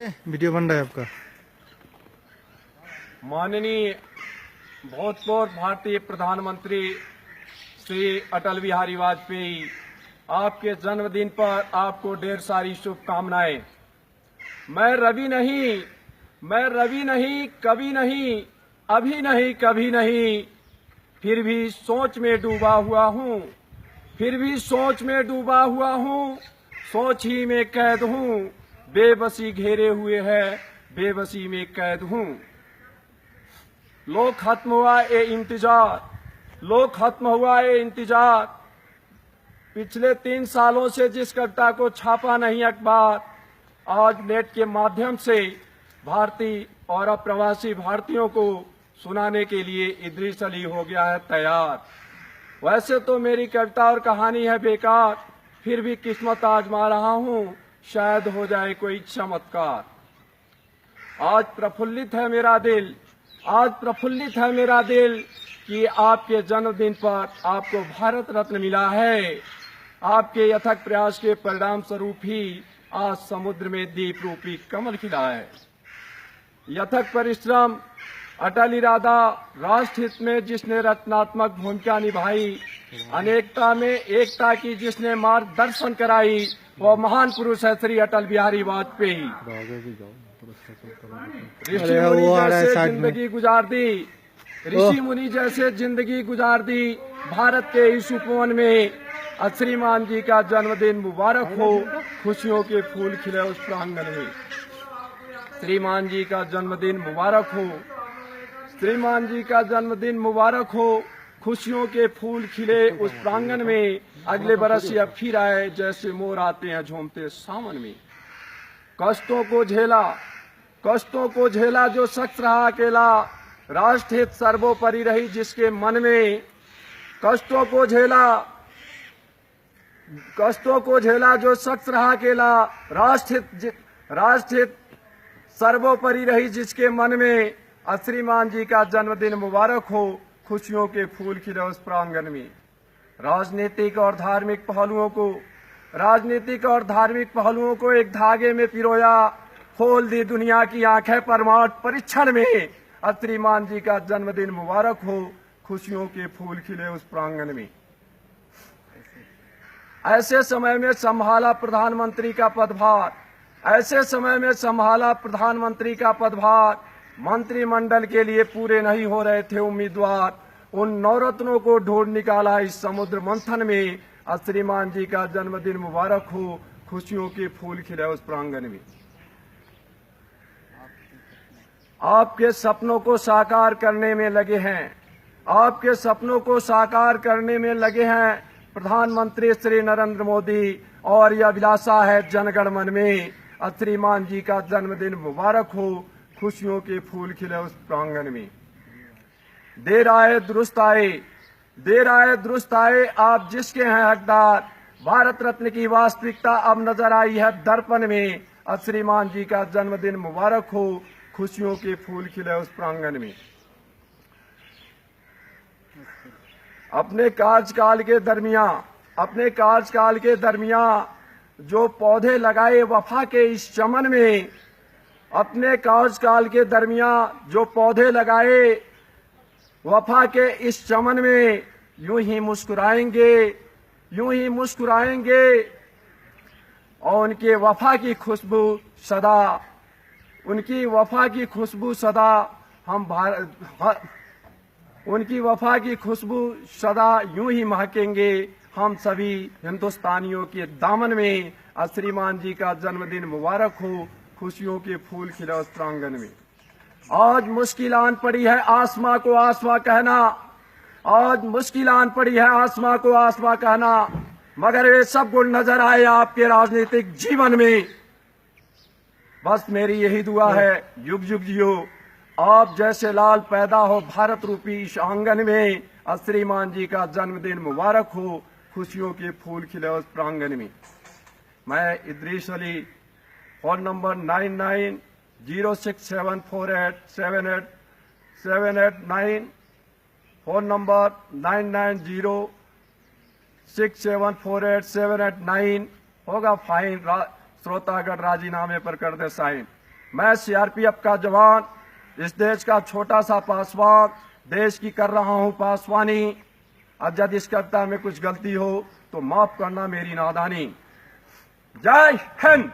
Video बन रहा है आपका। माननीय भूतपूर्व भारतीय प्रधानमंत्री श्री अटल बिहारी वाजपेयी, आपके जन्मदिन पर आपको ढेर सारी शुभकामनाएं। मैं रवि नहीं, कभी नहीं, अभी नहीं, कभी नहीं, फिर भी सोच में डूबा हुआ हूँ, सोच ही में कैद हूँ, बेबसी घेरे हुए है, बेबसी में कैद हूँ। लो खत्म हुआ ये इंतजार, पिछले 3 सालों से जिस घटना को छापा नहीं अखबार, आज नेट के माध्यम से भारतीय और अप्रवासी भारतीयों को सुनाने के लिए इदरीस अली हो गया है तैयार। वैसे तो मेरी कविता और कहानी है बेकार, फिर भी किस्मत आजमा रहा हूँ, शायद हो जाए कोई चमत्कार। आज प्रफुल्लित है मेरा दिल कि आपके जन्मदिन पर आपको भारत रत्न मिला है। आपके यथक प्रयास के परिणाम स्वरूप ही आज समुद्र में दीप रूपी कमल खिला है। यथक परिश्रम, अटल इरादा, राष्ट्र हित में जिसने रचनात्मक भूमिका निभाई, अनेकता में एकता की जिसने मार्गदर्शन कराई, वह महान पुरुष है श्री अटल बिहारी वाजपेयी। ऋषि मुनि जैसे जिंदगी गुजार दी भारत के इस उपवन में। श्रीमान जी का जन्मदिन मुबारक हो, खुशियों के फूल खिले उस प्रांगण में। श्रीमान जी का जन्मदिन मुबारक हो, खुशियों के फूल खिले उस प्रांगण में। अगले बरस ये फिर आए जैसे मोर आते हैं झूमते सावन में। कष्टों को झेला जो शख्स रहा अकेला, राष्ट्र हित सर्वोपरि रही जिसके मन में। कष्टों को झेला जो शख्स रहा अकेला, राष्ट्र हित सर्वोपरि रही जिसके मन में। श्रीमान जी का जन्मदिन मुबारक हो, खुशियों के फूल खिले उस प्रांगण में। राजनीतिक और धार्मिक पहलुओं को एक धागे में पिरोया, खोल दी दुनिया की आंखें परमाणु परीक्षण में। श्रीमान जी का जन्मदिन मुबारक हो, खुशियों के फूल खिले उस प्रांगण में। ऐसे समय में संभाला प्रधानमंत्री का पदभार, मंत्रिमंडल के लिए पूरे नहीं हो रहे थे उम्मीदवार। उन नवरत्नों को ढूंढ निकाला इस समुद्र मंथन में। श्रीमान जी का जन्मदिन मुबारक हो, खुशियों के फूल खिले उस प्रांगण में। आपके सपनों को साकार करने में लगे हैं प्रधानमंत्री श्री नरेंद्र मोदी, और यह अभिलाषा है जनगण मन में। श्रीमान जी का जन्मदिन मुबारक हो, खुशियों के फूल खिले उस प्रांगण में। देर आए दुरुस्त आए आप जिसके हैं हकदार, भारत रत्न की वास्तविकता अब नजर आई है दर्पण में। श्रीमान जी का जन्मदिन मुबारक हो, खुशियों के फूल खिले उस प्रांगण में। अपने कार्यकाल के दरमियान जो पौधे लगाए वफा के इस चमन में। अपने कार्यकाल के दरमियान जो पौधे लगाए वफा के इस चमन में। यूं ही मुस्कुराएंगे और उनकी वफा की खुशबू सदा यूं ही महकेंगे हम सभी हिंदुस्तानियों के दामन में। श्रीमान जी का जन्मदिन मुबारक हो, खुशियों के फूल खिले उस प्रांगण में। आज मुश्किल आन पड़ी है आसमां को आसमां कहना, मगर ये सब गुण नजर आए आपके राजनीतिक जीवन में। बस मेरी यही दुआ है, युग युग जियो, आप जैसे लाल पैदा हो भारत रूपी इस आंगन में। श्रीमान जी का जन्मदिन मुबारक हो, खुशियों के फूल खिले उस प्रांगण में। मैं Idris Ali, phone number 9906748789, phone number 9906748789। होगा फाइन, श्रोतागण राजीनामे पर कर दे साइन। मैं सीआरपीएफ का जवान, इस देश का छोटा सा पासवान, देश की कर रहा हूं पासवानी। अब यदि इस कविता में कुछ गलती हो तो माफ करना मेरी नादानी। जय हिंद।